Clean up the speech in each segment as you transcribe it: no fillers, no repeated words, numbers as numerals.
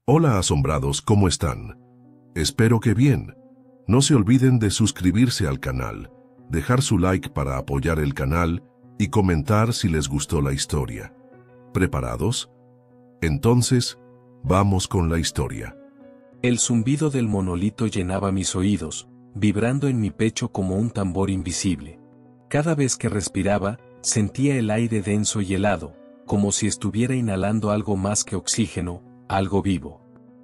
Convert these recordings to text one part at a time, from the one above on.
Hola asombrados, ¿cómo están? Espero que bien. No se olviden de suscribirse al canal, dejar su like para apoyar el canal y comentar si les gustó la historia. ¿Preparados? Entonces, vamos con la historia. El zumbido del monolito llenaba mis oídos, vibrando en mi pecho como un tambor invisible. Cada vez que respiraba, sentía el aire denso y helado, como si estuviera inhalando algo más que oxígeno, algo vivo.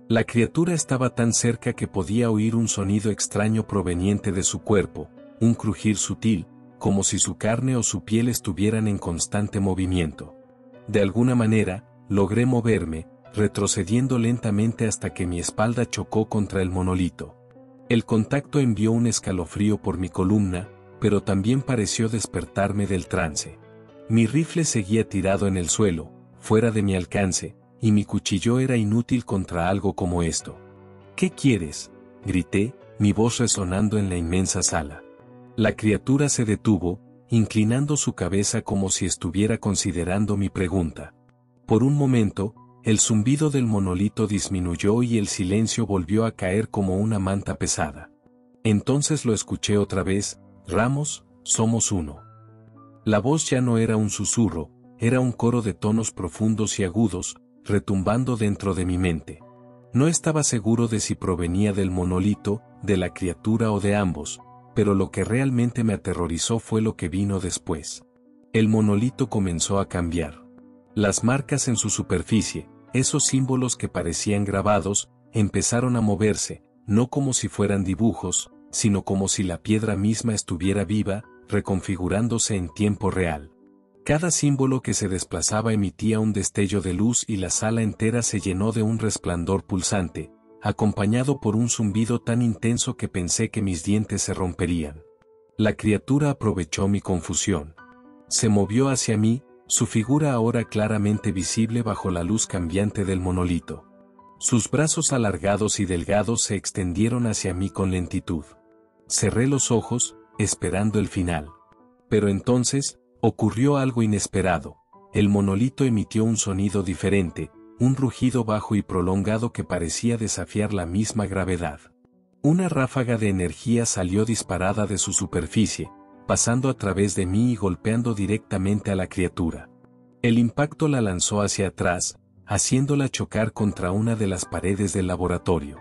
La criatura estaba tan cerca que podía oír un sonido extraño proveniente de su cuerpo, un crujir sutil, como si su carne o su piel estuvieran en constante movimiento. De alguna manera, logré moverme, retrocediendo lentamente hasta que mi espalda chocó contra el monolito. El contacto envió un escalofrío por mi columna, pero también pareció despertarme del trance. Mi rifle seguía tirado en el suelo, fuera de mi alcance, y mi cuchillo era inútil contra algo como esto. ¿Qué quieres?, grité, mi voz resonando en la inmensa sala. La criatura se detuvo, inclinando su cabeza como si estuviera considerando mi pregunta. Por un momento, el zumbido del monolito disminuyó y el silencio volvió a caer como una manta pesada. Entonces lo escuché otra vez: Ramos, somos uno. La voz ya no era un susurro, era un coro de tonos profundos y agudos, retumbando dentro de mi mente. No estaba seguro de si provenía del monolito, de la criatura o de ambos, pero lo que realmente me aterrorizó fue lo que vino después. El monolito comenzó a cambiar. Las marcas en su superficie, esos símbolos que parecían grabados, empezaron a moverse, no como si fueran dibujos, sino como si la piedra misma estuviera viva, reconfigurándose en tiempo real. Cada símbolo que se desplazaba emitía un destello de luz y la sala entera se llenó de un resplandor pulsante, acompañado por un zumbido tan intenso que pensé que mis dientes se romperían. La criatura aprovechó mi confusión. Se movió hacia mí, su figura ahora claramente visible bajo la luz cambiante del monolito. Sus brazos alargados y delgados se extendieron hacia mí con lentitud. Cerré los ojos, esperando el final. Pero entonces, ocurrió algo inesperado. El monolito emitió un sonido diferente, un rugido bajo y prolongado que parecía desafiar la misma gravedad. Una ráfaga de energía salió disparada de su superficie, pasando a través de mí y golpeando directamente a la criatura. El impacto la lanzó hacia atrás, haciéndola chocar contra una de las paredes del laboratorio.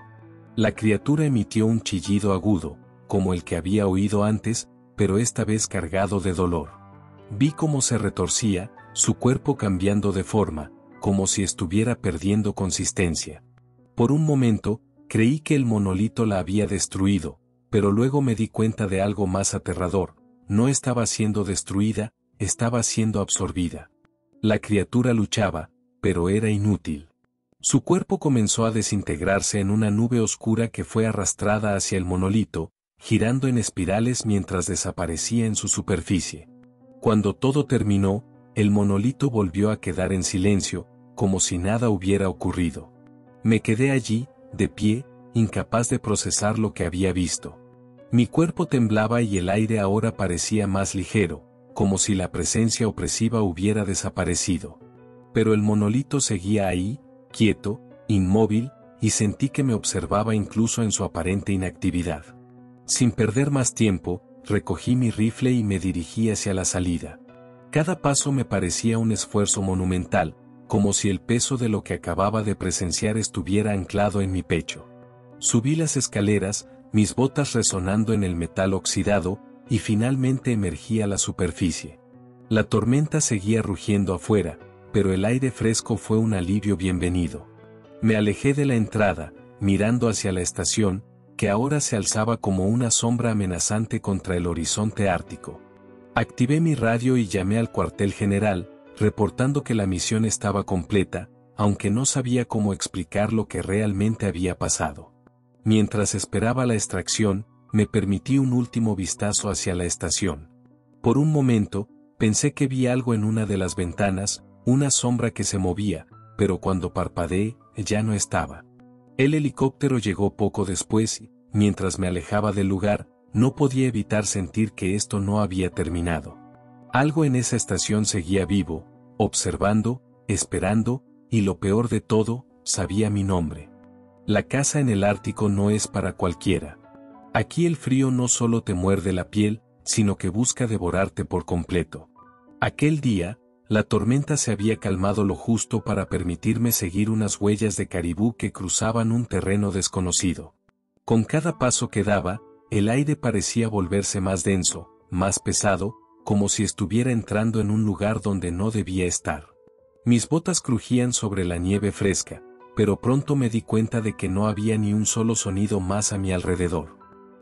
La criatura emitió un chillido agudo, como el que había oído antes, pero esta vez cargado de dolor. Vi cómo se retorcía, su cuerpo cambiando de forma, como si estuviera perdiendo consistencia. Por un momento, creí que el monolito la había destruido, pero luego me di cuenta de algo más aterrador: no estaba siendo destruida, estaba siendo absorbida. La criatura luchaba, pero era inútil. Su cuerpo comenzó a desintegrarse en una nube oscura que fue arrastrada hacia el monolito, girando en espirales mientras desaparecía en su superficie. Cuando todo terminó, el monolito volvió a quedar en silencio, como si nada hubiera ocurrido. Me quedé allí, de pie, incapaz de procesar lo que había visto. Mi cuerpo temblaba y el aire ahora parecía más ligero, como si la presencia opresiva hubiera desaparecido. Pero el monolito seguía ahí, quieto, inmóvil, y sentí que me observaba incluso en su aparente inactividad. Sin perder más tiempo, recogí mi rifle y me dirigí hacia la salida. Cada paso me parecía un esfuerzo monumental, como si el peso de lo que acababa de presenciar estuviera anclado en mi pecho. Subí las escaleras, mis botas resonando en el metal oxidado, y finalmente emergí a la superficie. La tormenta seguía rugiendo afuera, pero el aire fresco fue un alivio bienvenido. Me alejé de la entrada, mirando hacia la estación, que ahora se alzaba como una sombra amenazante contra el horizonte ártico. Activé mi radio y llamé al cuartel general, reportando que la misión estaba completa, aunque no sabía cómo explicar lo que realmente había pasado. Mientras esperaba la extracción, me permití un último vistazo hacia la estación. Por un momento, pensé que vi algo en una de las ventanas, una sombra que se movía, pero cuando parpadeé, ya no estaba. El helicóptero llegó poco después y, mientras me alejaba del lugar, no podía evitar sentir que esto no había terminado. Algo en esa estación seguía vivo, observando, esperando, y lo peor de todo, sabía mi nombre. La caza en el Ártico no es para cualquiera. Aquí el frío no solo te muerde la piel, sino que busca devorarte por completo. Aquel día, la tormenta se había calmado lo justo para permitirme seguir unas huellas de caribú que cruzaban un terreno desconocido. Con cada paso que daba, el aire parecía volverse más denso, más pesado, como si estuviera entrando en un lugar donde no debía estar. Mis botas crujían sobre la nieve fresca, pero pronto me di cuenta de que no había ni un solo sonido más a mi alrededor.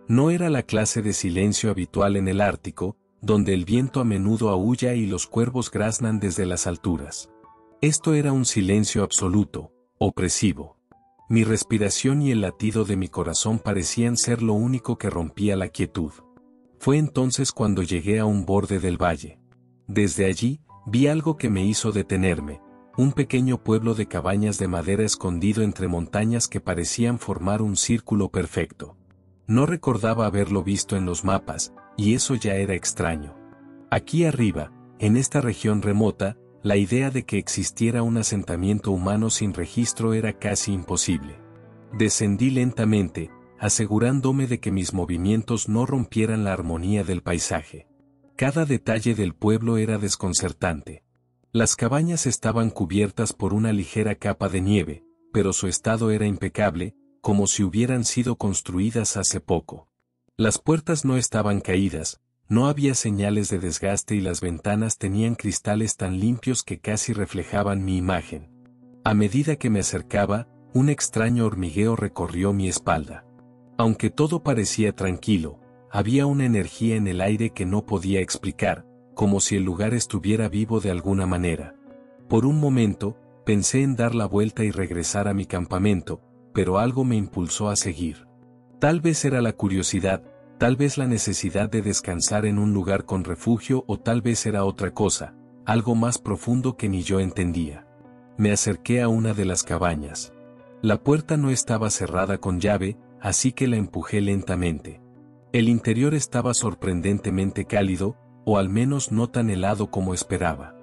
No era la clase de silencio habitual en el Ártico, donde el viento a menudo aúlla y los cuervos graznan desde las alturas. Esto era un silencio absoluto, opresivo. Mi respiración y el latido de mi corazón parecían ser lo único que rompía la quietud. Fue entonces cuando llegué a un borde del valle. Desde allí, vi algo que me hizo detenerme, un pequeño pueblo de cabañas de madera escondido entre montañas que parecían formar un círculo perfecto. No recordaba haberlo visto en los mapas, y eso ya era extraño. Aquí arriba, en esta región remota, la idea de que existiera un asentamiento humano sin registro era casi imposible. Descendí lentamente, asegurándome de que mis movimientos no rompieran la armonía del paisaje. Cada detalle del pueblo era desconcertante. Las cabañas estaban cubiertas por una ligera capa de nieve, pero su estado era impecable, como si hubieran sido construidas hace poco. Las puertas no estaban caídas, no había señales de desgaste y las ventanas tenían cristales tan limpios que casi reflejaban mi imagen. A medida que me acercaba, un extraño hormigueo recorrió mi espalda. Aunque todo parecía tranquilo, había una energía en el aire que no podía explicar, como si el lugar estuviera vivo de alguna manera. Por un momento, pensé en dar la vuelta y regresar a mi campamento, pero algo me impulsó a seguir. Tal vez era la curiosidad, tal vez la necesidad de descansar en un lugar con refugio o tal vez era otra cosa, algo más profundo que ni yo entendía. Me acerqué a una de las cabañas. La puerta no estaba cerrada con llave, así que la empujé lentamente. El interior estaba sorprendentemente cálido, o al menos no tan helado como esperaba.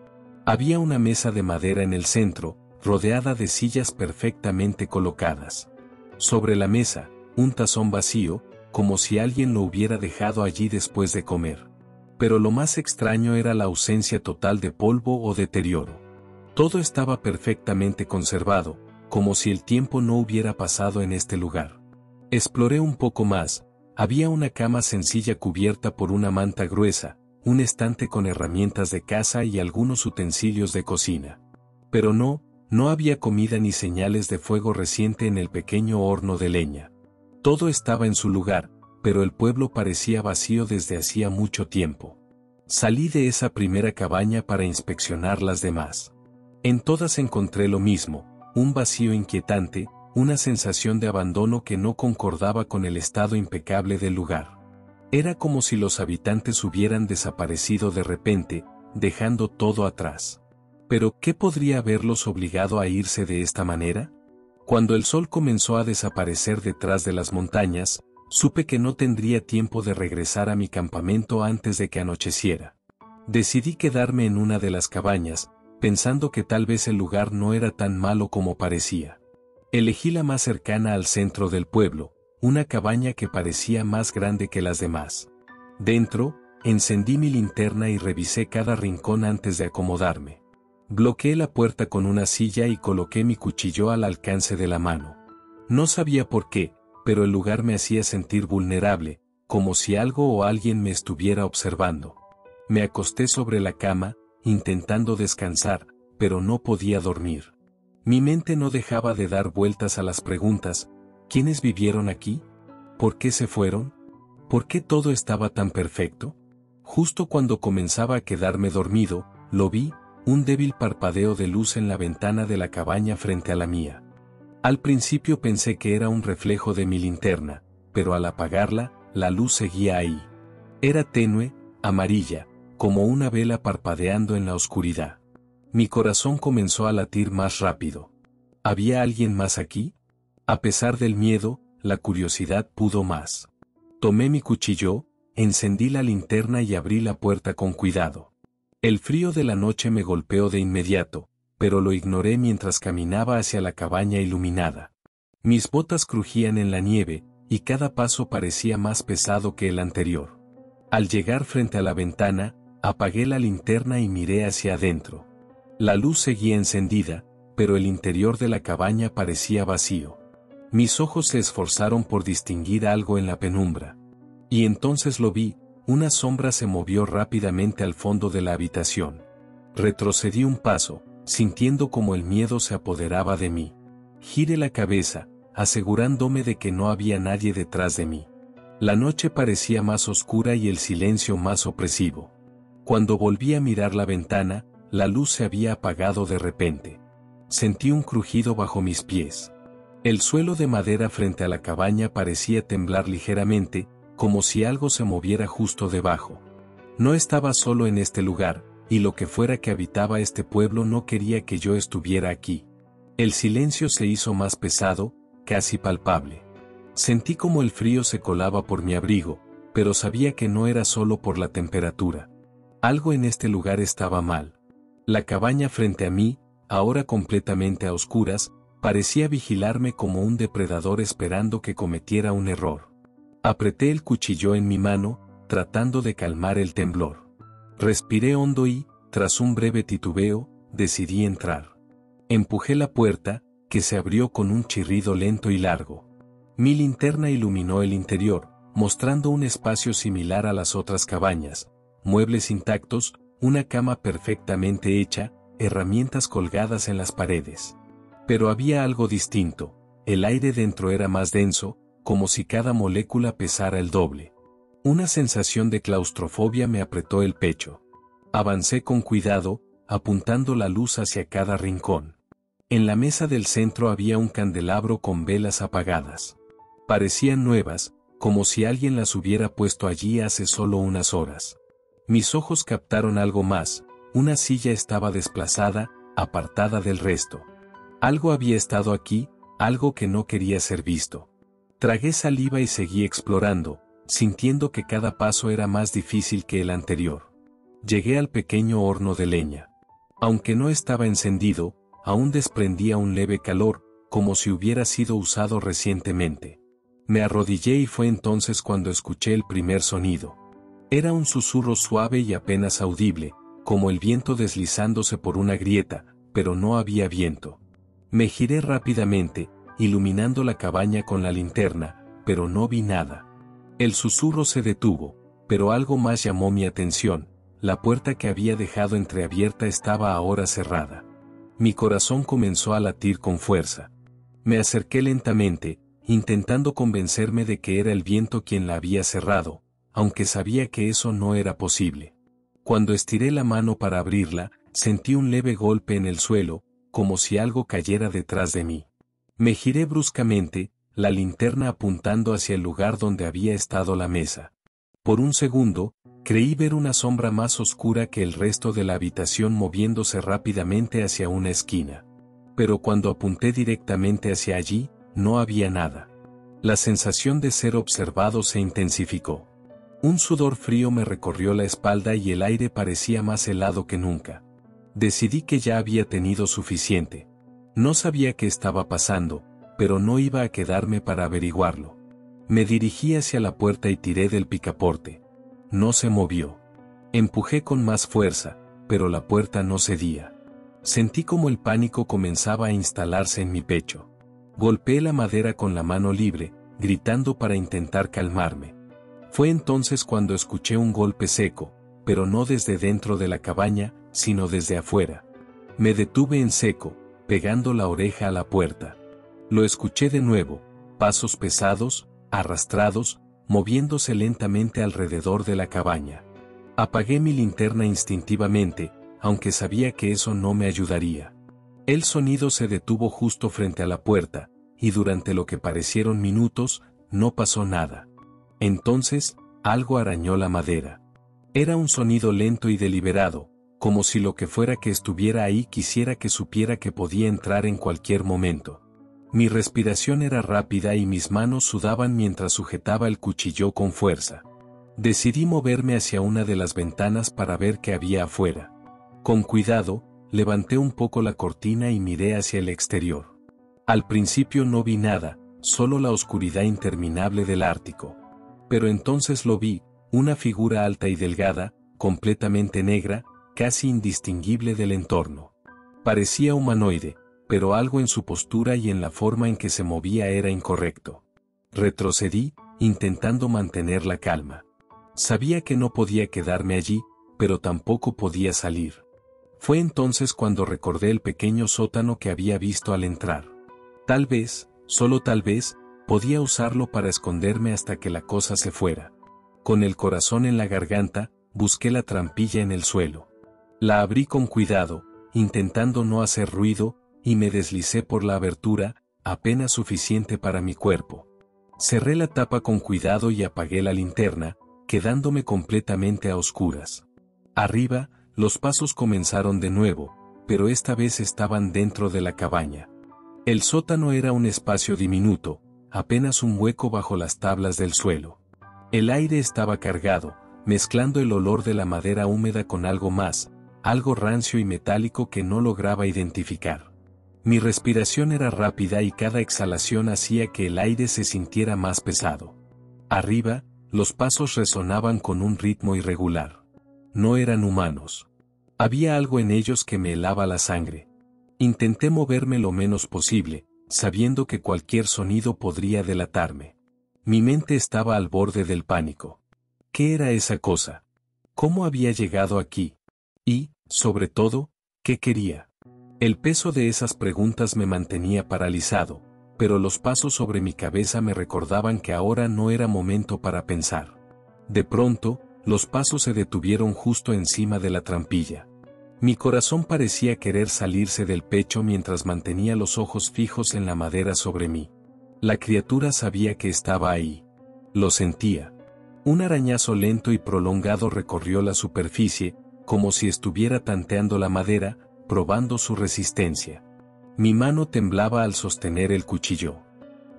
Había una mesa de madera en el centro, rodeada de sillas perfectamente colocadas. Sobre la mesa, un tazón vacío, como si alguien lo hubiera dejado allí después de comer. Pero lo más extraño era la ausencia total de polvo o deterioro. Todo estaba perfectamente conservado, como si el tiempo no hubiera pasado en este lugar. Exploré un poco más, había una cama sencilla cubierta por una manta gruesa, un estante con herramientas de caza y algunos utensilios de cocina. Pero no había comida ni señales de fuego reciente en el pequeño horno de leña. Todo estaba en su lugar, pero el pueblo parecía vacío desde hacía mucho tiempo. Salí de esa primera cabaña para inspeccionar las demás. En todas encontré lo mismo, un vacío inquietante, una sensación de abandono que no concordaba con el estado impecable del lugar. Era como si los habitantes hubieran desaparecido de repente, dejando todo atrás. Pero, ¿qué podría haberlos obligado a irse de esta manera? Cuando el sol comenzó a desaparecer detrás de las montañas, supe que no tendría tiempo de regresar a mi campamento antes de que anocheciera. Decidí quedarme en una de las cabañas, pensando que tal vez el lugar no era tan malo como parecía. Elegí la más cercana al centro del pueblo, una cabaña que parecía más grande que las demás. Dentro, encendí mi linterna y revisé cada rincón antes de acomodarme. Bloqueé la puerta con una silla y coloqué mi cuchillo al alcance de la mano. No sabía por qué, pero el lugar me hacía sentir vulnerable, como si algo o alguien me estuviera observando. Me acosté sobre la cama, intentando descansar, pero no podía dormir. Mi mente no dejaba de dar vueltas a las preguntas: ¿quiénes vivieron aquí? ¿Por qué se fueron? ¿Por qué todo estaba tan perfecto? Justo cuando comenzaba a quedarme dormido, lo vi, un débil parpadeo de luz en la ventana de la cabaña frente a la mía. Al principio pensé que era un reflejo de mi linterna, pero al apagarla, la luz seguía ahí. Era tenue, amarilla, como una vela parpadeando en la oscuridad. Mi corazón comenzó a latir más rápido. ¿Había alguien más aquí? A pesar del miedo, la curiosidad pudo más. Tomé mi cuchillo, encendí la linterna y abrí la puerta con cuidado. El frío de la noche me golpeó de inmediato, pero lo ignoré mientras caminaba hacia la cabaña iluminada. Mis botas crujían en la nieve, y cada paso parecía más pesado que el anterior. Al llegar frente a la ventana, apagué la linterna y miré hacia adentro. La luz seguía encendida, pero el interior de la cabaña parecía vacío. Mis ojos se esforzaron por distinguir algo en la penumbra. Y entonces lo vi, una sombra se movió rápidamente al fondo de la habitación. Retrocedí un paso, sintiendo como el miedo se apoderaba de mí. Giré la cabeza, asegurándome de que no había nadie detrás de mí. La noche parecía más oscura y el silencio más opresivo. Cuando volví a mirar la ventana, la luz se había apagado de repente. Sentí un crujido bajo mis pies. El suelo de madera frente a la cabaña parecía temblar ligeramente, como si algo se moviera justo debajo. No estaba solo en este lugar, y lo que fuera que habitaba este pueblo no quería que yo estuviera aquí. El silencio se hizo más pesado, casi palpable. Sentí como el frío se colaba por mi abrigo, pero sabía que no era solo por la temperatura. Algo en este lugar estaba mal. La cabaña frente a mí, ahora completamente a oscuras, parecía vigilarme como un depredador esperando que cometiera un error. Apreté el cuchillo en mi mano, tratando de calmar el temblor. Respiré hondo y, tras un breve titubeo, decidí entrar. Empujé la puerta, que se abrió con un chirrido lento y largo. Mi linterna iluminó el interior, mostrando un espacio similar a las otras cabañas, muebles intactos, una cama perfectamente hecha, herramientas colgadas en las paredes. Pero había algo distinto, el aire dentro era más denso, como si cada molécula pesara el doble. Una sensación de claustrofobia me apretó el pecho. Avancé con cuidado, apuntando la luz hacia cada rincón. En la mesa del centro había un candelabro con velas apagadas. Parecían nuevas, como si alguien las hubiera puesto allí hace solo unas horas. Mis ojos captaron algo más, una silla estaba desplazada, apartada del resto. Algo había estado aquí, algo que no quería ser visto. Tragué saliva y seguí explorando, sintiendo que cada paso era más difícil que el anterior. Llegué al pequeño horno de leña. Aunque no estaba encendido, aún desprendía un leve calor, como si hubiera sido usado recientemente. Me arrodillé y fue entonces cuando escuché el primer sonido. Era un susurro suave y apenas audible, como el viento deslizándose por una grieta, pero no había viento. Me giré rápidamente, iluminando la cabaña con la linterna, pero no vi nada. El susurro se detuvo, pero algo más llamó mi atención, la puerta que había dejado entreabierta estaba ahora cerrada. Mi corazón comenzó a latir con fuerza. Me acerqué lentamente, intentando convencerme de que era el viento quien la había cerrado, aunque sabía que eso no era posible. Cuando estiré la mano para abrirla, sentí un leve golpe en el suelo, como si algo cayera detrás de mí. Me giré bruscamente, la linterna apuntando hacia el lugar donde había estado la mesa. Por un segundo, creí ver una sombra más oscura que el resto de la habitación moviéndose rápidamente hacia una esquina. Pero cuando apunté directamente hacia allí, no había nada. La sensación de ser observado se intensificó. Un sudor frío me recorrió la espalda y el aire parecía más helado que nunca. Decidí que ya había tenido suficiente. No sabía qué estaba pasando, pero no iba a quedarme para averiguarlo. Me dirigí hacia la puerta y tiré del picaporte. No se movió. Empujé con más fuerza, pero la puerta no cedía. Sentí como el pánico comenzaba a instalarse en mi pecho. Golpeé la madera con la mano libre, gritando para intentar calmarme. Fue entonces cuando escuché un golpe seco, pero no desde dentro de la cabaña, sino desde afuera. Me detuve en seco, pegando la oreja a la puerta. Lo escuché de nuevo, pasos pesados, arrastrados, moviéndose lentamente alrededor de la cabaña. Apagué mi linterna instintivamente, aunque sabía que eso no me ayudaría. El sonido se detuvo justo frente a la puerta, y durante lo que parecieron minutos, no pasó nada. Entonces, algo arañó la madera. Era un sonido lento y deliberado, como si lo que fuera que estuviera ahí quisiera que supiera que podía entrar en cualquier momento. Mi respiración era rápida y mis manos sudaban mientras sujetaba el cuchillo con fuerza. Decidí moverme hacia una de las ventanas para ver qué había afuera. Con cuidado, levanté un poco la cortina y miré hacia el exterior. Al principio no vi nada, solo la oscuridad interminable del Ártico. Pero entonces lo vi, una figura alta y delgada, completamente negra, casi indistinguible del entorno. Parecía humanoide, pero algo en su postura y en la forma en que se movía era incorrecto. Retrocedí, intentando mantener la calma. Sabía que no podía quedarme allí, pero tampoco podía salir. Fue entonces cuando recordé el pequeño sótano que había visto al entrar. Tal vez, solo tal vez, podía usarlo para esconderme hasta que la cosa se fuera. Con el corazón en la garganta, busqué la trampilla en el suelo. La abrí con cuidado, intentando no hacer ruido, y me deslicé por la abertura, apenas suficiente para mi cuerpo. Cerré la tapa con cuidado y apagué la linterna, quedándome completamente a oscuras. Arriba, los pasos comenzaron de nuevo, pero esta vez estaban dentro de la cabaña. El sótano era un espacio diminuto, apenas un hueco bajo las tablas del suelo. El aire estaba cargado, mezclando el olor de la madera húmeda con algo más, algo rancio y metálico que no lograba identificar. Mi respiración era rápida y cada exhalación hacía que el aire se sintiera más pesado. Arriba, los pasos resonaban con un ritmo irregular. No eran humanos. Había algo en ellos que me helaba la sangre. Intenté moverme lo menos posible, sabiendo que cualquier sonido podría delatarme. Mi mente estaba al borde del pánico. ¿Qué era esa cosa? ¿Cómo había llegado aquí? Y, sobre todo, ¿qué quería? El peso de esas preguntas me mantenía paralizado, pero los pasos sobre mi cabeza me recordaban que ahora no era momento para pensar. De pronto, los pasos se detuvieron justo encima de la trampilla. Mi corazón parecía querer salirse del pecho mientras mantenía los ojos fijos en la madera sobre mí. La criatura sabía que estaba ahí. Lo sentía. Un arañazo lento y prolongado recorrió la superficie, como si estuviera tanteando la madera, probando su resistencia. Mi mano temblaba al sostener el cuchillo.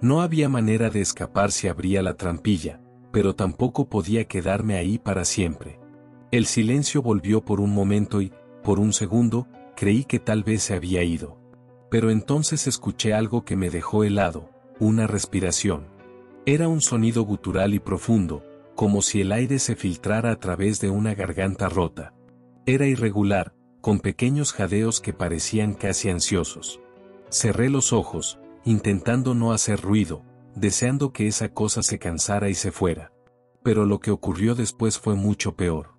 No había manera de escapar si abría la trampilla, pero tampoco podía quedarme ahí para siempre. El silencio volvió por un momento y, por un segundo, creí que tal vez se había ido. Pero entonces escuché algo que me dejó helado, una respiración. Era un sonido gutural y profundo, como si el aire se filtrara a través de una garganta rota. Era irregular, con pequeños jadeos que parecían casi ansiosos. Cerré los ojos, intentando no hacer ruido, deseando que esa cosa se cansara y se fuera. Pero lo que ocurrió después fue mucho peor.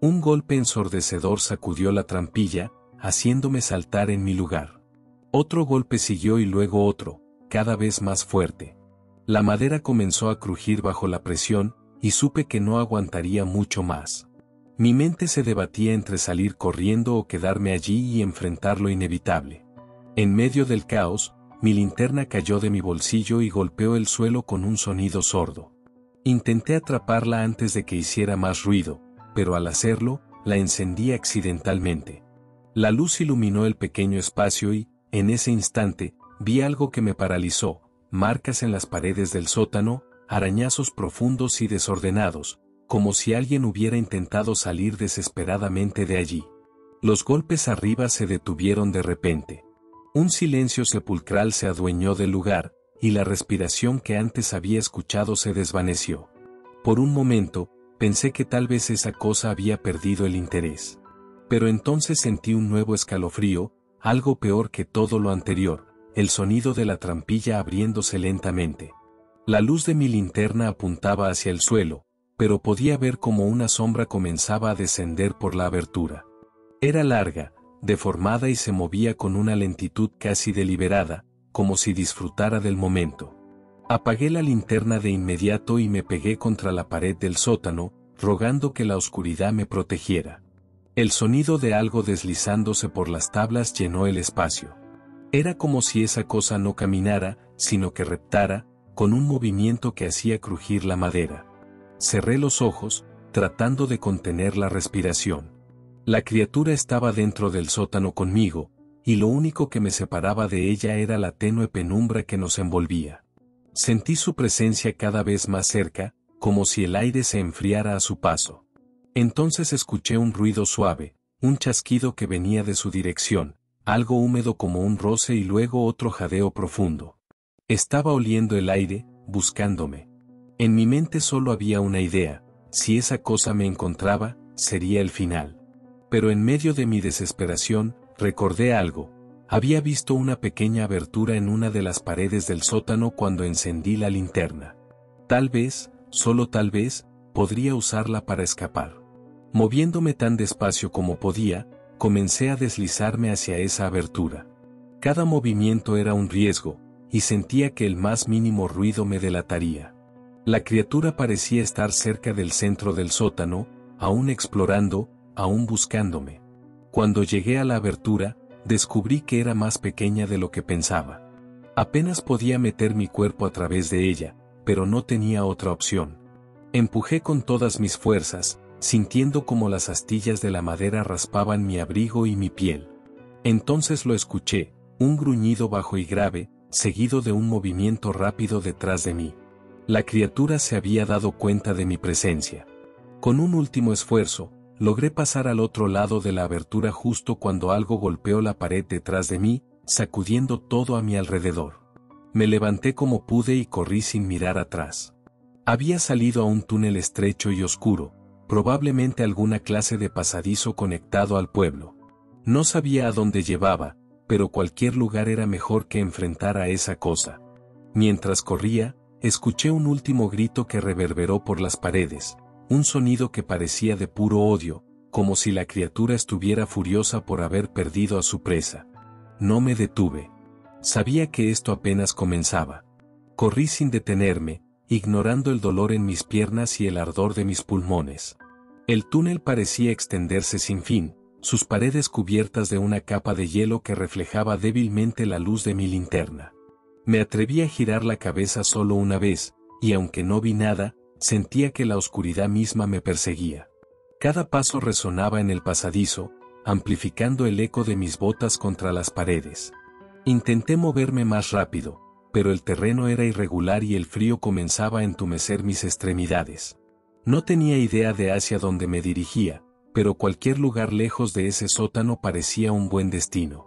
Un golpe ensordecedor sacudió la trampilla, haciéndome saltar en mi lugar. Otro golpe siguió y luego otro, cada vez más fuerte. La madera comenzó a crujir bajo la presión, y supe que no aguantaría mucho más. Mi mente se debatía entre salir corriendo o quedarme allí y enfrentar lo inevitable. En medio del caos, mi linterna cayó de mi bolsillo y golpeó el suelo con un sonido sordo. Intenté atraparla antes de que hiciera más ruido, pero al hacerlo, la encendí accidentalmente. La luz iluminó el pequeño espacio y, en ese instante, vi algo que me paralizó, marcas en las paredes del sótano, arañazos profundos y desordenados, como si alguien hubiera intentado salir desesperadamente de allí. Los golpes arriba se detuvieron de repente. Un silencio sepulcral se adueñó del lugar, y la respiración que antes había escuchado se desvaneció. Por un momento, pensé que tal vez esa cosa había perdido el interés. Pero entonces sentí un nuevo escalofrío, algo peor que todo lo anterior, el sonido de la trampilla abriéndose lentamente. La luz de mi linterna apuntaba hacia el suelo, pero podía ver cómo una sombra comenzaba a descender por la abertura. Era larga, deformada y se movía con una lentitud casi deliberada, como si disfrutara del momento. Apagué la linterna de inmediato y me pegué contra la pared del sótano, rogando que la oscuridad me protegiera. El sonido de algo deslizándose por las tablas llenó el espacio. Era como si esa cosa no caminara, sino que reptara, con un movimiento que hacía crujir la madera. Cerré los ojos, tratando de contener la respiración. La criatura estaba dentro del sótano conmigo, y lo único que me separaba de ella era la tenue penumbra que nos envolvía. Sentí su presencia cada vez más cerca, como si el aire se enfriara a su paso. Entonces escuché un ruido suave, un chasquido que venía de su dirección, algo húmedo como un roce y luego otro jadeo profundo. Estaba oliendo el aire, buscándome. En mi mente solo había una idea: si esa cosa me encontraba, sería el final. Pero en medio de mi desesperación, recordé algo. Había visto una pequeña abertura en una de las paredes del sótano cuando encendí la linterna. Tal vez, solo tal vez, podría usarla para escapar. Moviéndome tan despacio como podía, comencé a deslizarme hacia esa abertura. Cada movimiento era un riesgo, y sentía que el más mínimo ruido me delataría. La criatura parecía estar cerca del centro del sótano, aún explorando, aún buscándome. Cuando llegué a la abertura, descubrí que era más pequeña de lo que pensaba. Apenas podía meter mi cuerpo a través de ella, pero no tenía otra opción. Empujé con todas mis fuerzas, sintiendo como las astillas de la madera raspaban mi abrigo y mi piel. Entonces lo escuché, un gruñido bajo y grave, seguido de un movimiento rápido detrás de mí. La criatura se había dado cuenta de mi presencia. Con un último esfuerzo, logré pasar al otro lado de la abertura justo cuando algo golpeó la pared detrás de mí, sacudiendo todo a mi alrededor. Me levanté como pude y corrí sin mirar atrás. Había salido a un túnel estrecho y oscuro, probablemente alguna clase de pasadizo conectado al pueblo. No sabía a dónde llevaba, pero cualquier lugar era mejor que enfrentar a esa cosa. Mientras corría, escuché un último grito que reverberó por las paredes, un sonido que parecía de puro odio, como si la criatura estuviera furiosa por haber perdido a su presa. No me detuve. Sabía que esto apenas comenzaba. Corrí sin detenerme, ignorando el dolor en mis piernas y el ardor de mis pulmones. El túnel parecía extenderse sin fin, sus paredes cubiertas de una capa de hielo que reflejaba débilmente la luz de mi linterna. Me atreví a girar la cabeza solo una vez, y aunque no vi nada, sentía que la oscuridad misma me perseguía. Cada paso resonaba en el pasadizo, amplificando el eco de mis botas contra las paredes. Intenté moverme más rápido, pero el terreno era irregular y el frío comenzaba a entumecer mis extremidades. No tenía idea de hacia dónde me dirigía, pero cualquier lugar lejos de ese sótano parecía un buen destino.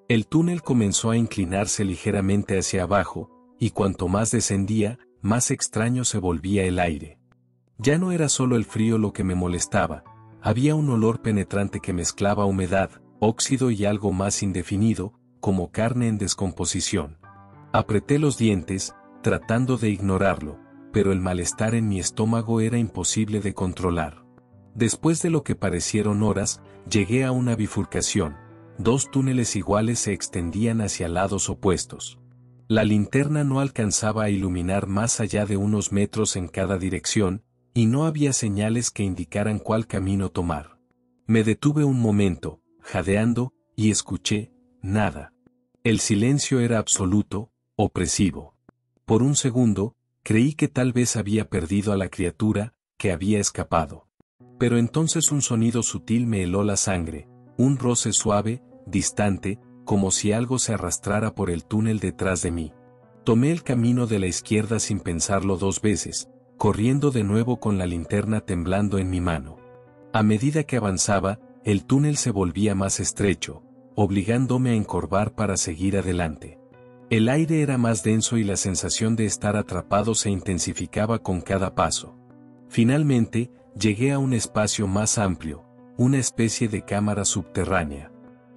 El túnel comenzó a inclinarse ligeramente hacia abajo, y cuanto más descendía, más extraño se volvía el aire. Ya no era solo el frío lo que me molestaba, había un olor penetrante que mezclaba humedad, óxido y algo más indefinido, como carne en descomposición. Apreté los dientes, tratando de ignorarlo, pero el malestar en mi estómago era imposible de controlar. Después de lo que parecieron horas, llegué a una bifurcación. Dos túneles iguales se extendían hacia lados opuestos. La linterna no alcanzaba a iluminar más allá de unos metros en cada dirección, y no había señales que indicaran cuál camino tomar. Me detuve un momento, jadeando, y escuché, nada. El silencio era absoluto, opresivo. Por un segundo, creí que tal vez había perdido a la criatura, que había escapado. Pero entonces un sonido sutil me heló la sangre, un roce suave, distante, como si algo se arrastrara por el túnel detrás de mí. Tomé el camino de la izquierda sin pensarlo dos veces, corriendo de nuevo con la linterna temblando en mi mano. A medida que avanzaba, el túnel se volvía más estrecho, obligándome a encorvar para seguir adelante. El aire era más denso y la sensación de estar atrapado se intensificaba con cada paso. Finalmente, llegué a un espacio más amplio, una especie de cámara subterránea.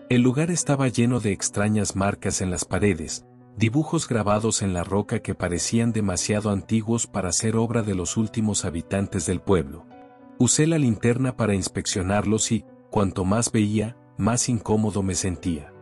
El lugar estaba lleno de extrañas marcas en las paredes, dibujos grabados en la roca que parecían demasiado antiguos para ser obra de los últimos habitantes del pueblo. Usé la linterna para inspeccionarlos y, cuanto más veía, más incómodo me sentía.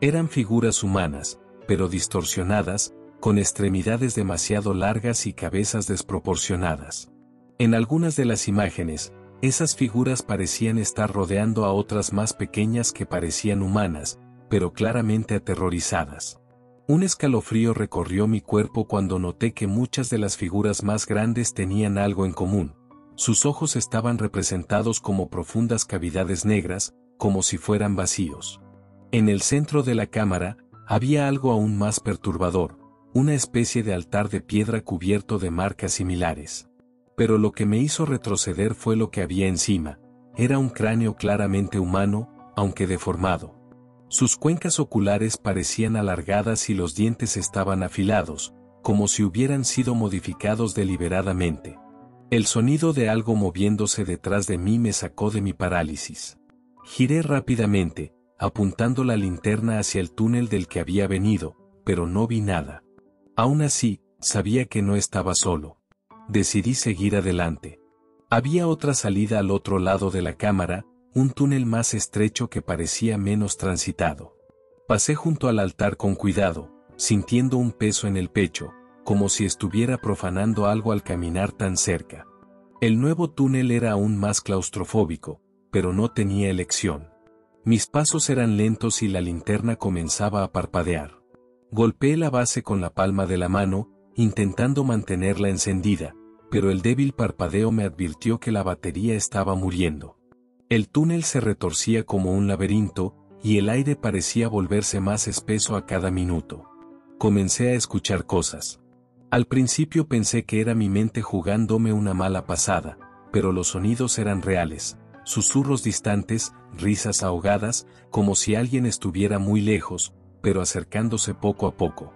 Eran figuras humanas, pero distorsionadas, con extremidades demasiado largas y cabezas desproporcionadas. En algunas de las imágenes, esas figuras parecían estar rodeando a otras más pequeñas que parecían humanas, pero claramente aterrorizadas. Un escalofrío recorrió mi cuerpo cuando noté que muchas de las figuras más grandes tenían algo en común. Sus ojos estaban representados como profundas cavidades negras, como si fueran vacíos. En el centro de la cámara, había algo aún más perturbador, una especie de altar de piedra cubierto de marcas similares. Pero lo que me hizo retroceder fue lo que había encima. Era un cráneo claramente humano, aunque deformado. Sus cuencas oculares parecían alargadas y los dientes estaban afilados, como si hubieran sido modificados deliberadamente. El sonido de algo moviéndose detrás de mí me sacó de mi parálisis. Giré rápidamente, apuntando la linterna hacia el túnel del que había venido, pero no vi nada. Aún así, sabía que no estaba solo. Decidí seguir adelante. Había otra salida al otro lado de la cámara, un túnel más estrecho que parecía menos transitado. Pasé junto al altar con cuidado, sintiendo un peso en el pecho, como si estuviera profanando algo al caminar tan cerca. El nuevo túnel era aún más claustrofóbico, pero no tenía elección. Mis pasos eran lentos y la linterna comenzaba a parpadear. Golpeé la base con la palma de la mano, intentando mantenerla encendida, pero el débil parpadeo me advirtió que la batería estaba muriendo. El túnel se retorcía como un laberinto, y el aire parecía volverse más espeso a cada minuto. Comencé a escuchar cosas. Al principio pensé que era mi mente jugándome una mala pasada, pero los sonidos eran reales, susurros distantes, risas ahogadas, como si alguien estuviera muy lejos, pero acercándose poco a poco.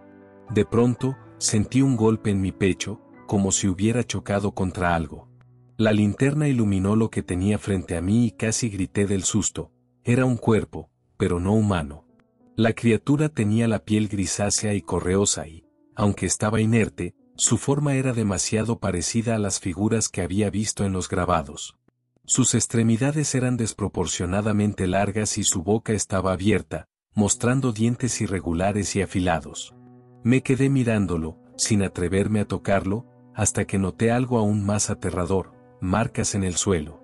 De pronto, sentí un golpe en mi pecho, como si hubiera chocado contra algo. La linterna iluminó lo que tenía frente a mí y casi grité del susto. Era un cuerpo, pero no humano. La criatura tenía la piel grisácea y correosa y, aunque estaba inerte, su forma era demasiado parecida a las figuras que había visto en los grabados. Sus extremidades eran desproporcionadamente largas y su boca estaba abierta, mostrando dientes irregulares y afilados. Me quedé mirándolo, sin atreverme a tocarlo, hasta que noté algo aún más aterrador, marcas en el suelo.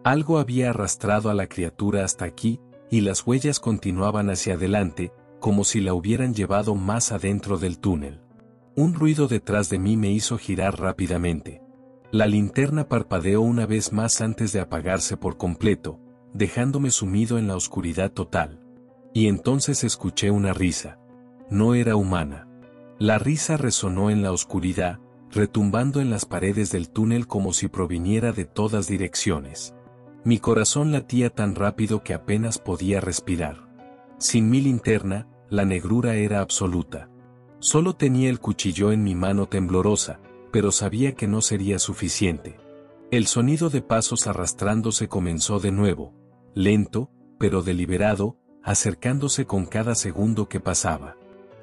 Algo había arrastrado a la criatura hasta aquí, y las huellas continuaban hacia adelante, como si la hubieran llevado más adentro del túnel. Un ruido detrás de mí me hizo girar rápidamente. La linterna parpadeó una vez más antes de apagarse por completo, dejándome sumido en la oscuridad total. Y entonces escuché una risa. No era humana. La risa resonó en la oscuridad, retumbando en las paredes del túnel como si proviniera de todas direcciones. Mi corazón latía tan rápido que apenas podía respirar. Sin mi linterna, la negrura era absoluta. Solo tenía el cuchillo en mi mano temblorosa, pero sabía que no sería suficiente. El sonido de pasos arrastrándose comenzó de nuevo, lento, pero deliberado, acercándose con cada segundo que pasaba.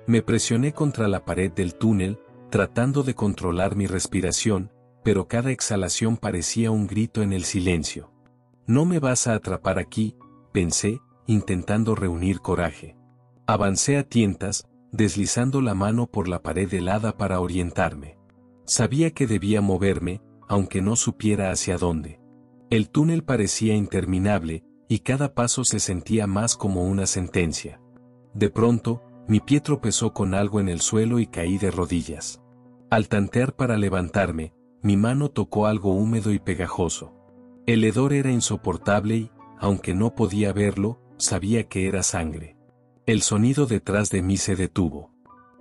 Me presioné contra la pared del túnel, tratando de controlar mi respiración, pero cada exhalación parecía un grito en el silencio. No me vas a atrapar aquí, pensé, intentando reunir coraje. Avancé a tientas, deslizando la mano por la pared helada para orientarme. Sabía que debía moverme, aunque no supiera hacia dónde. El túnel parecía interminable, y cada paso se sentía más como una sentencia. De pronto, mi pie tropezó con algo en el suelo y caí de rodillas. Al tantear para levantarme, mi mano tocó algo húmedo y pegajoso. El hedor era insoportable y, aunque no podía verlo, sabía que era sangre. El sonido detrás de mí se detuvo.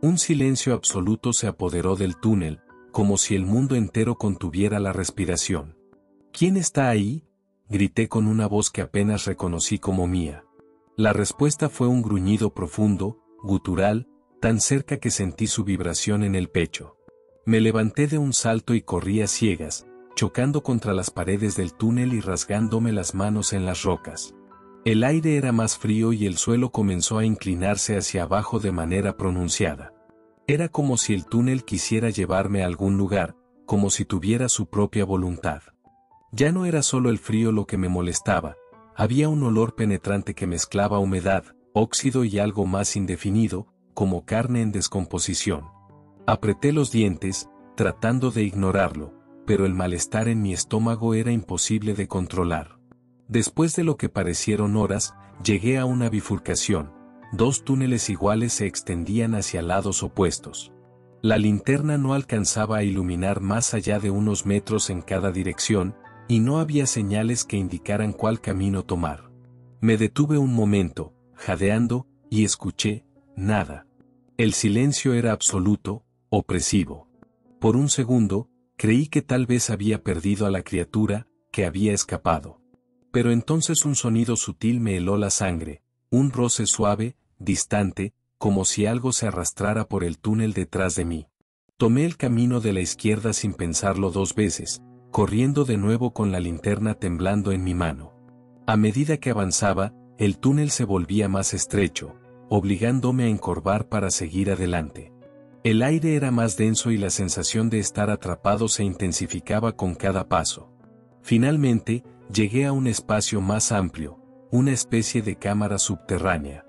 Un silencio absoluto se apoderó del túnel, como si el mundo entero contuviera la respiración. ¿Quién está ahí?, grité con una voz que apenas reconocí como mía. La respuesta fue un gruñido profundo, gutural, tan cerca que sentí su vibración en el pecho. Me levanté de un salto y corrí a ciegas, chocando contra las paredes del túnel y rasgándome las manos en las rocas. El aire era más frío y el suelo comenzó a inclinarse hacia abajo de manera pronunciada. Era como si el túnel quisiera llevarme a algún lugar, como si tuviera su propia voluntad. Ya no era solo el frío lo que me molestaba, había un olor penetrante que mezclaba humedad, óxido y algo más indefinido, como carne en descomposición. Apreté los dientes, tratando de ignorarlo, pero el malestar en mi estómago era imposible de controlar. Después de lo que parecieron horas, llegué a una bifurcación. Dos túneles iguales se extendían hacia lados opuestos. La linterna no alcanzaba a iluminar más allá de unos metros en cada dirección, y no había señales que indicaran cuál camino tomar. Me detuve un momento, jadeando, y escuché, nada. El silencio era absoluto, opresivo. Por un segundo, creí que tal vez había perdido a la criatura, que había escapado. Pero entonces un sonido sutil me heló la sangre, un roce suave, distante, como si algo se arrastrara por el túnel detrás de mí. Tomé el camino de la izquierda sin pensarlo 2 veces, corriendo de nuevo con la linterna temblando en mi mano. A medida que avanzaba, el túnel se volvía más estrecho, obligándome a encorvar para seguir adelante. El aire era más denso y la sensación de estar atrapado se intensificaba con cada paso. Finalmente, llegué a un espacio más amplio, una especie de cámara subterránea.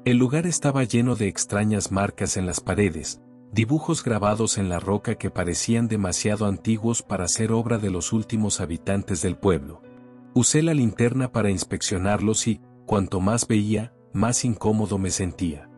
El lugar estaba lleno de extrañas marcas en las paredes, dibujos grabados en la roca que parecían demasiado antiguos para ser obra de los últimos habitantes del pueblo. Usé la linterna para inspeccionarlos y, cuanto más veía, más incómodo me sentía.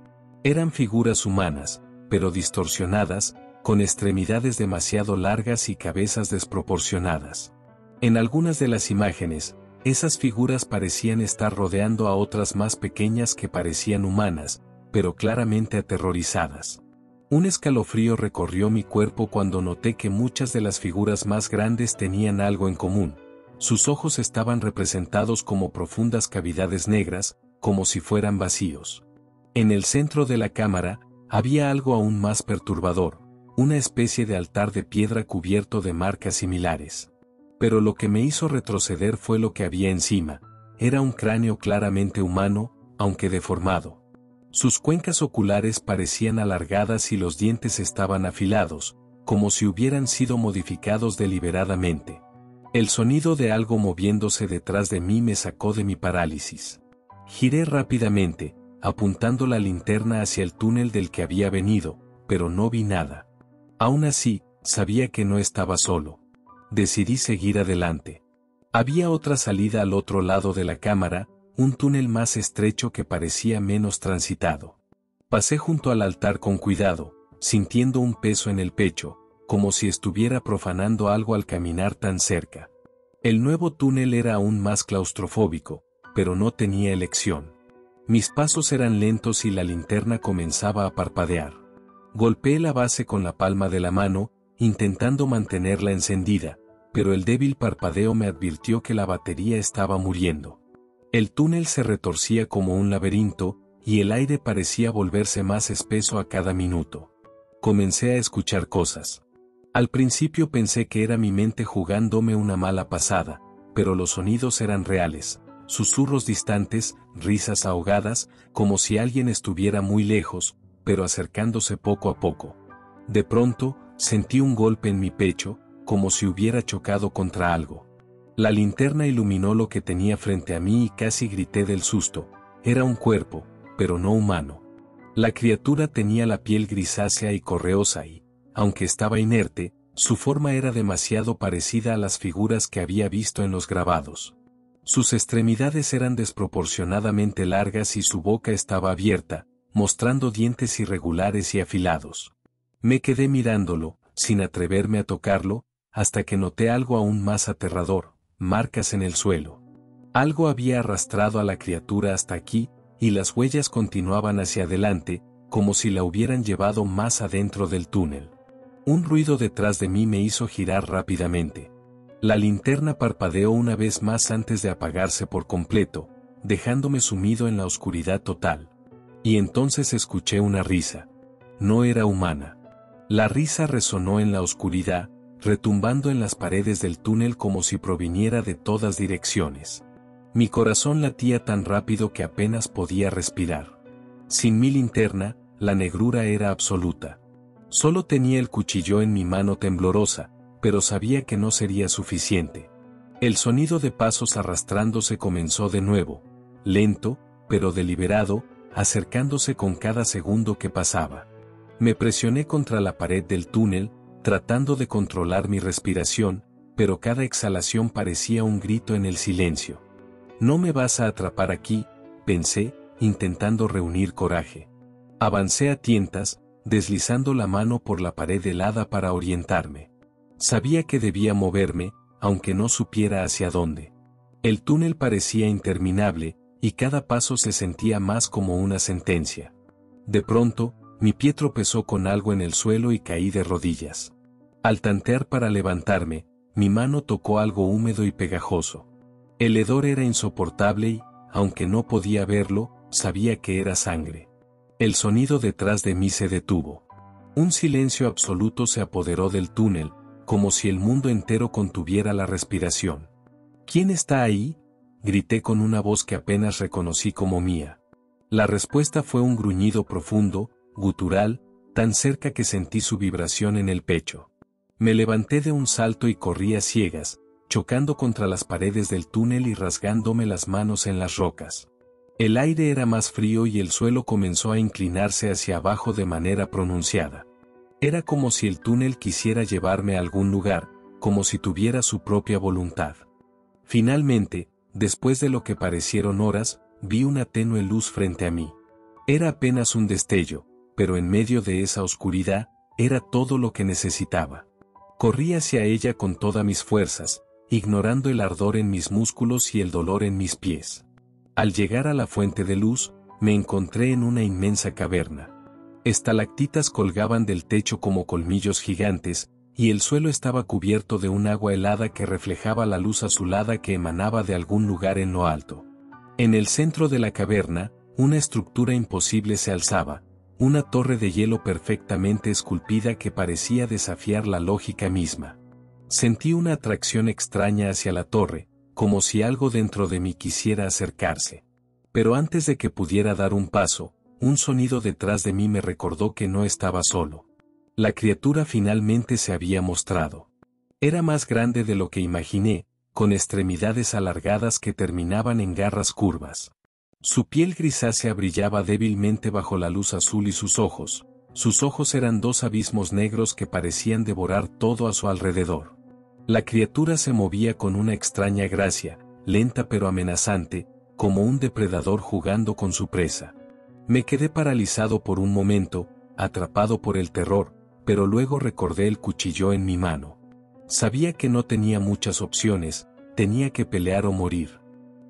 Eran figuras humanas, pero distorsionadas, con extremidades demasiado largas y cabezas desproporcionadas. En algunas de las imágenes, esas figuras parecían estar rodeando a otras más pequeñas que parecían humanas, pero claramente aterrorizadas. Un escalofrío recorrió mi cuerpo cuando noté que muchas de las figuras más grandes tenían algo en común. Sus ojos estaban representados como profundas cavidades negras, como si fueran vacíos. En el centro de la cámara, había algo aún más perturbador, una especie de altar de piedra cubierto de marcas similares. Pero lo que me hizo retroceder fue lo que había encima. Era un cráneo claramente humano, aunque deformado. Sus cuencas oculares parecían alargadas y los dientes estaban afilados, como si hubieran sido modificados deliberadamente. El sonido de algo moviéndose detrás de mí me sacó de mi parálisis. Giré rápidamente, apuntando la linterna hacia el túnel del que había venido, pero no vi nada. Aún así, sabía que no estaba solo. Decidí seguir adelante. Había otra salida al otro lado de la cámara, un túnel más estrecho que parecía menos transitado. Pasé junto al altar con cuidado, sintiendo un peso en el pecho, como si estuviera profanando algo al caminar tan cerca. El nuevo túnel era aún más claustrofóbico, pero no tenía elección. Mis pasos eran lentos y la linterna comenzaba a parpadear. Golpeé la base con la palma de la mano, intentando mantenerla encendida, pero el débil parpadeo me advirtió que la batería estaba muriendo. El túnel se retorcía como un laberinto, y el aire parecía volverse más espeso a cada minuto. Comencé a escuchar cosas. Al principio pensé que era mi mente jugándome una mala pasada, pero los sonidos eran reales, susurros distantes, risas ahogadas, como si alguien estuviera muy lejos, pero acercándose poco a poco. De pronto, sentí un golpe en mi pecho, como si hubiera chocado contra algo. La linterna iluminó lo que tenía frente a mí y casi grité del susto. Era un cuerpo, pero no humano. La criatura tenía la piel grisácea y correosa y, aunque estaba inerte, su forma era demasiado parecida a las figuras que había visto en los grabados. Sus extremidades eran desproporcionadamente largas y su boca estaba abierta, mostrando dientes irregulares y afilados. Me quedé mirándolo, sin atreverme a tocarlo, hasta que noté algo aún más aterrador, marcas en el suelo. Algo había arrastrado a la criatura hasta aquí, y las huellas continuaban hacia adelante, como si la hubieran llevado más adentro del túnel. Un ruido detrás de mí me hizo girar rápidamente. La linterna parpadeó una vez más antes de apagarse por completo, dejándome sumido en la oscuridad total. Y entonces escuché una risa. No era humana. La risa resonó en la oscuridad, retumbando en las paredes del túnel como si proviniera de todas direcciones. Mi corazón latía tan rápido que apenas podía respirar. Sin mi linterna, la negrura era absoluta. Solo tenía el cuchillo en mi mano temblorosa, pero sabía que no sería suficiente. El sonido de pasos arrastrándose comenzó de nuevo, lento, pero deliberado, acercándose con cada segundo que pasaba. Me presioné contra la pared del túnel, tratando de controlar mi respiración, pero cada exhalación parecía un grito en el silencio. «No me vas a atrapar aquí», pensé, intentando reunir coraje. Avancé a tientas, deslizando la mano por la pared helada para orientarme. Sabía que debía moverme, aunque no supiera hacia dónde. El túnel parecía interminable, y cada paso se sentía más como una sentencia. De pronto, mi pie tropezó con algo en el suelo y caí de rodillas. Al tantear para levantarme, mi mano tocó algo húmedo y pegajoso. El hedor era insoportable y, aunque no podía verlo, sabía que era sangre. El sonido detrás de mí se detuvo. Un silencio absoluto se apoderó del túnel, como si el mundo entero contuviera la respiración. ¿Quién está ahí?, grité con una voz que apenas reconocí como mía. La respuesta fue un gruñido profundo, gutural, tan cerca que sentí su vibración en el pecho. Me levanté de un salto y corrí a ciegas, chocando contra las paredes del túnel y rasgándome las manos en las rocas. El aire era más frío y el suelo comenzó a inclinarse hacia abajo de manera pronunciada. Era como si el túnel quisiera llevarme a algún lugar, como si tuviera su propia voluntad. Finalmente, después de lo que parecieron horas, vi una tenue luz frente a mí. Era apenas un destello, pero en medio de esa oscuridad, era todo lo que necesitaba. Corrí hacia ella con todas mis fuerzas, ignorando el ardor en mis músculos y el dolor en mis pies. Al llegar a la fuente de luz, me encontré en una inmensa caverna. Estalactitas colgaban del techo como colmillos gigantes, y el suelo estaba cubierto de un agua helada que reflejaba la luz azulada que emanaba de algún lugar en lo alto. En el centro de la caverna, una estructura imposible se alzaba, una torre de hielo perfectamente esculpida que parecía desafiar la lógica misma. Sentí una atracción extraña hacia la torre, como si algo dentro de mí quisiera acercarse. Pero antes de que pudiera dar un paso, un sonido detrás de mí me recordó que no estaba solo. La criatura finalmente se había mostrado. Era más grande de lo que imaginé, con extremidades alargadas que terminaban en garras curvas. Su piel grisácea brillaba débilmente bajo la luz azul y sus ojos eran dos abismos negros que parecían devorar todo a su alrededor. La criatura se movía con una extraña gracia, lenta pero amenazante, como un depredador jugando con su presa. Me quedé paralizado por un momento, atrapado por el terror, pero luego recordé el cuchillo en mi mano. Sabía que no tenía muchas opciones, tenía que pelear o morir.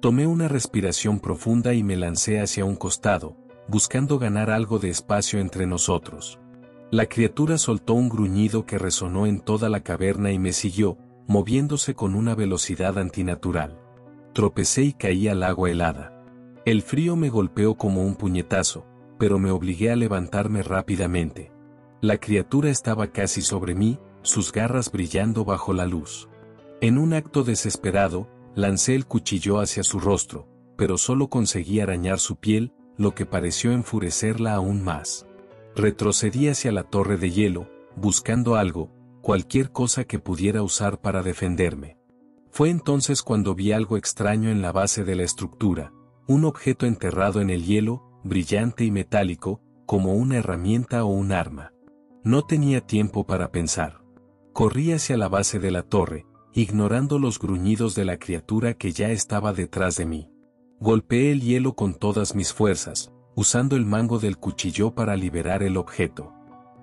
Tomé una respiración profunda y me lancé hacia un costado, buscando ganar algo de espacio entre nosotros. La criatura soltó un gruñido que resonó en toda la caverna y me siguió, moviéndose con una velocidad antinatural. Tropecé y caí al agua helada. El frío me golpeó como un puñetazo, pero me obligué a levantarme rápidamente. La criatura estaba casi sobre mí, sus garras brillando bajo la luz. En un acto desesperado, lancé el cuchillo hacia su rostro, pero solo conseguí arañar su piel, lo que pareció enfurecerla aún más. Retrocedí hacia la torre de hielo, buscando algo, cualquier cosa que pudiera usar para defenderme. Fue entonces cuando vi algo extraño en la base de la estructura, un objeto enterrado en el hielo, brillante y metálico, como una herramienta o un arma. No tenía tiempo para pensar. Corrí hacia la base de la torre, ignorando los gruñidos de la criatura que ya estaba detrás de mí. Golpeé el hielo con todas mis fuerzas, usando el mango del cuchillo para liberar el objeto.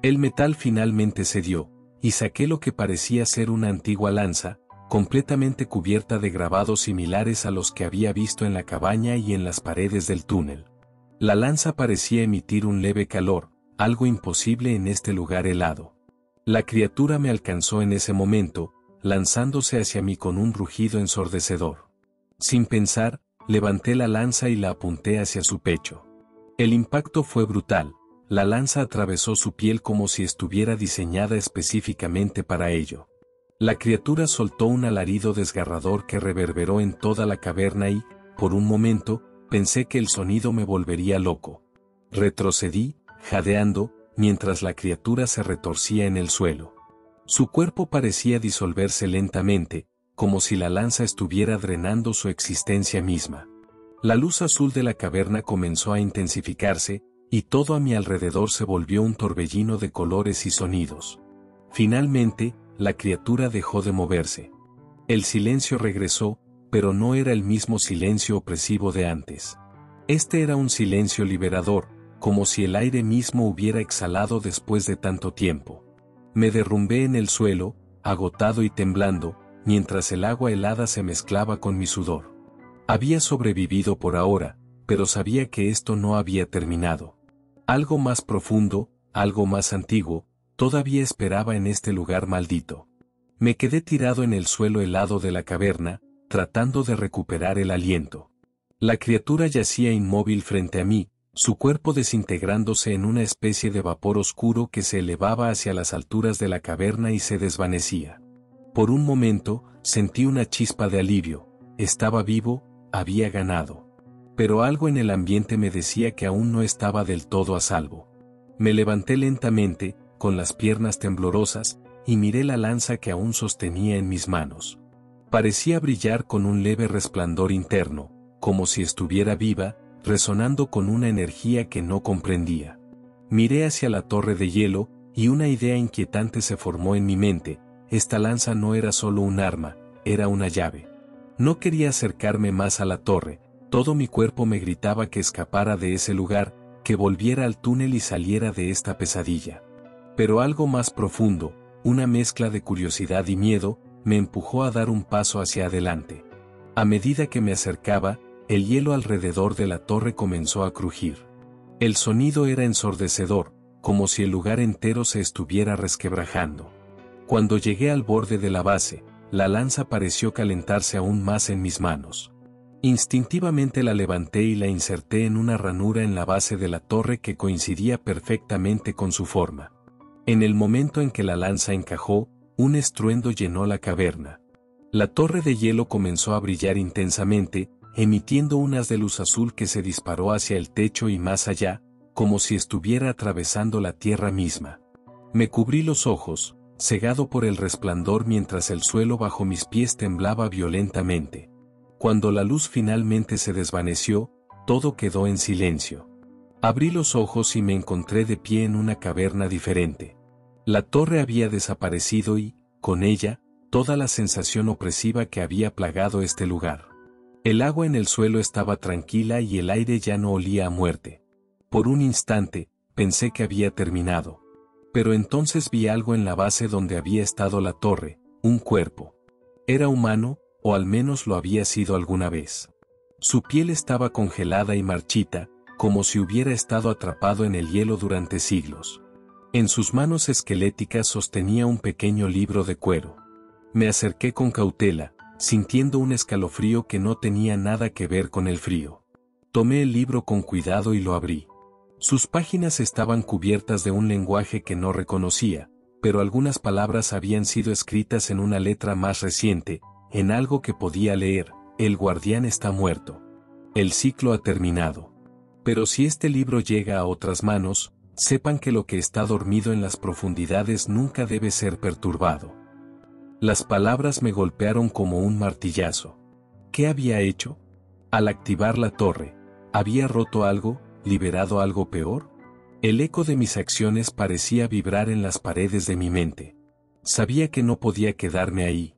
El metal finalmente cedió, y saqué lo que parecía ser una antigua lanza, completamente cubierta de grabados similares a los que había visto en la cabaña y en las paredes del túnel. La lanza parecía emitir un leve calor, algo imposible en este lugar helado. La criatura me alcanzó en ese momento, lanzándose hacia mí con un rugido ensordecedor. Sin pensar, levanté la lanza y la apunté hacia su pecho. El impacto fue brutal, la lanza atravesó su piel como si estuviera diseñada específicamente para ello. La criatura soltó un alarido desgarrador que reverberó en toda la caverna y, por un momento, pensé que el sonido me volvería loco. Retrocedí, jadeando, mientras la criatura se retorcía en el suelo. Su cuerpo parecía disolverse lentamente, como si la lanza estuviera drenando su existencia misma. La luz azul de la caverna comenzó a intensificarse, y todo a mi alrededor se volvió un torbellino de colores y sonidos. Finalmente, la criatura dejó de moverse. El silencio regresó, pero no era el mismo silencio opresivo de antes. Este era un silencio liberador, como si el aire mismo hubiera exhalado después de tanto tiempo. Me derrumbé en el suelo, agotado y temblando, mientras el agua helada se mezclaba con mi sudor. Había sobrevivido por ahora, pero sabía que esto no había terminado. Algo más profundo, algo más antiguo, todavía esperaba en este lugar maldito. Me quedé tirado en el suelo helado de la caverna, tratando de recuperar el aliento. La criatura yacía inmóvil frente a mí, su cuerpo desintegrándose en una especie de vapor oscuro que se elevaba hacia las alturas de la caverna y se desvanecía. Por un momento, sentí una chispa de alivio. Estaba vivo, había ganado. Pero algo en el ambiente me decía que aún no estaba del todo a salvo. Me levanté lentamente, con las piernas temblorosas, y miré la lanza que aún sostenía en mis manos. Parecía brillar con un leve resplandor interno, como si estuviera viva, resonando con una energía que no comprendía. Miré hacia la torre de hielo, y una idea inquietante se formó en mi mente. Esta lanza no era solo un arma, era una llave. No quería acercarme más a la torre, todo mi cuerpo me gritaba que escapara de ese lugar, que volviera al túnel y saliera de esta pesadilla. Pero algo más profundo, una mezcla de curiosidad y miedo, me empujó a dar un paso hacia adelante. A medida que me acercaba, el hielo alrededor de la torre comenzó a crujir. El sonido era ensordecedor, como si el lugar entero se estuviera resquebrajando. Cuando llegué al borde de la base, la lanza pareció calentarse aún más en mis manos. Instintivamente la levanté y la inserté en una ranura en la base de la torre que coincidía perfectamente con su forma. En el momento en que la lanza encajó, un estruendo llenó la caverna. La torre de hielo comenzó a brillar intensamente, emitiendo un haz de luz azul que se disparó hacia el techo y más allá, como si estuviera atravesando la tierra misma. Me cubrí los ojos, cegado por el resplandor mientras el suelo bajo mis pies temblaba violentamente. Cuando la luz finalmente se desvaneció, todo quedó en silencio. Abrí los ojos y me encontré de pie en una caverna diferente. La torre había desaparecido y, con ella, toda la sensación opresiva que había plagado este lugar. El agua en el suelo estaba tranquila y el aire ya no olía a muerte. Por un instante, pensé que había terminado. Pero entonces vi algo en la base donde había estado la torre, un cuerpo. Era humano, o al menos lo había sido alguna vez. Su piel estaba congelada y marchita, como si hubiera estado atrapado en el hielo durante siglos. En sus manos esqueléticas sostenía un pequeño libro de cuero. Me acerqué con cautela, sintiendo un escalofrío que no tenía nada que ver con el frío. Tomé el libro con cuidado y lo abrí. Sus páginas estaban cubiertas de un lenguaje que no reconocía, pero algunas palabras habían sido escritas en una letra más reciente, en algo que podía leer: el guardián está muerto. El ciclo ha terminado. Pero si este libro llega a otras manos, sepan que lo que está dormido en las profundidades nunca debe ser perturbado. Las palabras me golpearon como un martillazo. ¿Qué había hecho? Al activar la torre, ¿había roto algo, liberado algo peor? El eco de mis acciones parecía vibrar en las paredes de mi mente. Sabía que no podía quedarme ahí.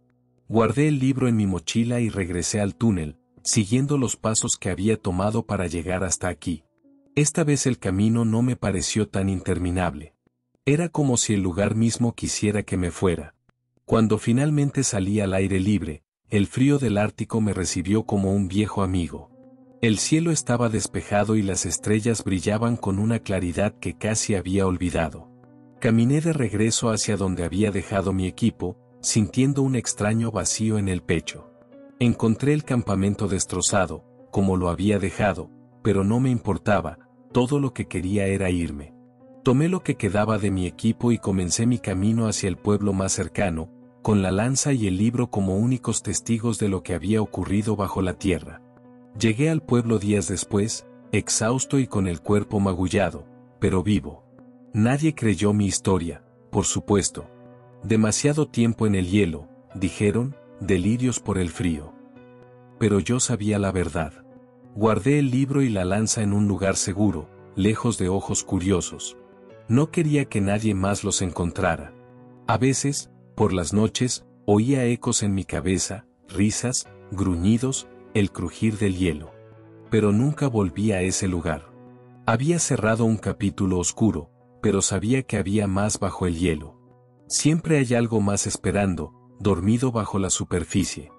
Guardé el libro en mi mochila y regresé al túnel, siguiendo los pasos que había tomado para llegar hasta aquí. Esta vez el camino no me pareció tan interminable. Era como si el lugar mismo quisiera que me fuera. Cuando finalmente salí al aire libre, el frío del Ártico me recibió como un viejo amigo. El cielo estaba despejado y las estrellas brillaban con una claridad que casi había olvidado. Caminé de regreso hacia donde había dejado mi equipo, sintiendo un extraño vacío en el pecho. Encontré el campamento destrozado, como lo había dejado, pero no me importaba, todo lo que quería era irme. Tomé lo que quedaba de mi equipo y comencé mi camino hacia el pueblo más cercano, con la lanza y el libro como únicos testigos de lo que había ocurrido bajo la tierra. Llegué al pueblo días después, exhausto y con el cuerpo magullado, pero vivo. Nadie creyó mi historia, por supuesto. Demasiado tiempo en el hielo, dijeron, delirios por el frío. Pero yo sabía la verdad. Guardé el libro y la lanza en un lugar seguro, lejos de ojos curiosos. No quería que nadie más los encontrara. A veces, por las noches, oía ecos en mi cabeza, risas, gruñidos, el crujir del hielo. Pero nunca volví a ese lugar. Había cerrado un capítulo oscuro, pero sabía que había más bajo el hielo. Siempre hay algo más esperando, dormido bajo la superficie.